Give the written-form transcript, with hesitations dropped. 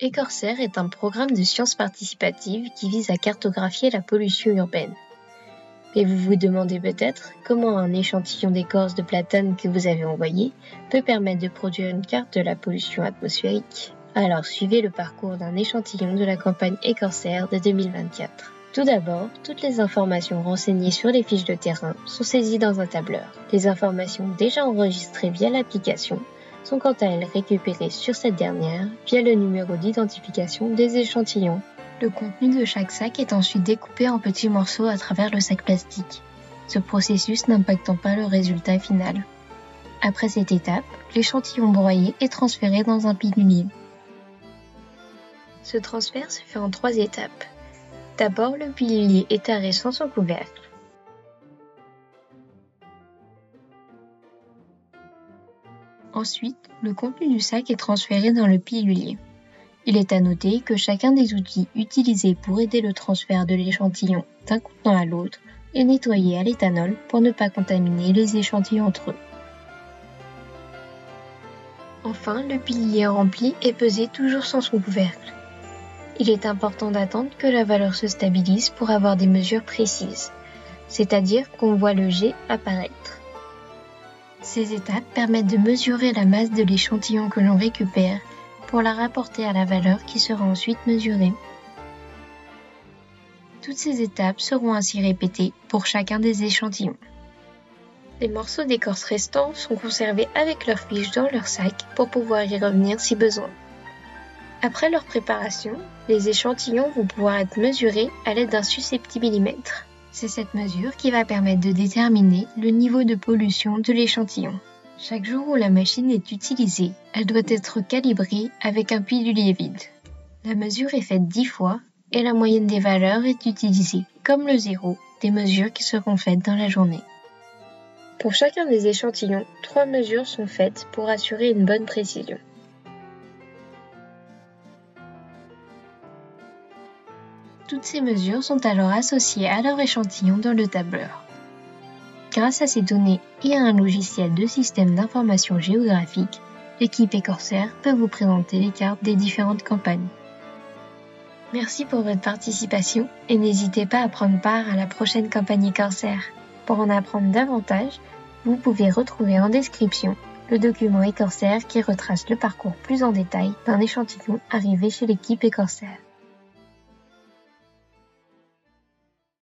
Écorsaire est un programme de sciences participatives qui vise à cartographier la pollution urbaine. Mais vous vous demandez peut-être comment un échantillon d'écorce de platane que vous avez envoyé peut permettre de produire une carte de la pollution atmosphérique. Alors suivez le parcours d'un échantillon de la campagne Écorsaire de 2024. Tout d'abord, toutes les informations renseignées sur les fiches de terrain sont saisies dans un tableur. Les informations déjà enregistrées via l'application sont quant à elles récupérées sur cette dernière via le numéro d'identification des échantillons. Le contenu de chaque sac est ensuite découpé en petits morceaux à travers le sac plastique, ce processus n'impactant pas le résultat final. Après cette étape, l'échantillon broyé est transféré dans un pilulier. Ce transfert se fait en 3 étapes. D'abord, le pilulier est taré sans son couvercle. Ensuite, le contenu du sac est transféré dans le pilulier. Il est à noter que chacun des outils utilisés pour aider le transfert de l'échantillon d'un contenant à l'autre est nettoyé à l'éthanol pour ne pas contaminer les échantillons entre eux. Enfin, le pilulier rempli est pesé toujours sans son couvercle. Il est important d'attendre que la valeur se stabilise pour avoir des mesures précises, c'est-à-dire qu'on voit le G apparaître. Ces étapes permettent de mesurer la masse de l'échantillon que l'on récupère pour la rapporter à la valeur qui sera ensuite mesurée. Toutes ces étapes seront ainsi répétées pour chacun des échantillons. Les morceaux d'écorce restants sont conservés avec leurs fiches dans leur sac pour pouvoir y revenir si besoin. Après leur préparation, les échantillons vont pouvoir être mesurés à l'aide d'un susceptiblimètre. C'est cette mesure qui va permettre de déterminer le niveau de pollution de l'échantillon. Chaque jour où la machine est utilisée, elle doit être calibrée avec un pilulier vide. La mesure est faite 10 fois et la moyenne des valeurs est utilisée, comme le zéro, des mesures qui seront faites dans la journée. Pour chacun des échantillons, 3 mesures sont faites pour assurer une bonne précision. Toutes ces mesures sont alors associées à leur échantillon dans le tableur. Grâce à ces données et à un logiciel de système d'information géographique, l'équipe Écorsaire peut vous présenter les cartes des différentes campagnes. Merci pour votre participation et n'hésitez pas à prendre part à la prochaine campagne Écorsaire. Pour en apprendre davantage, vous pouvez retrouver en description le document Écorsaire qui retrace le parcours plus en détail d'un échantillon arrivé chez l'équipe Écorsaire.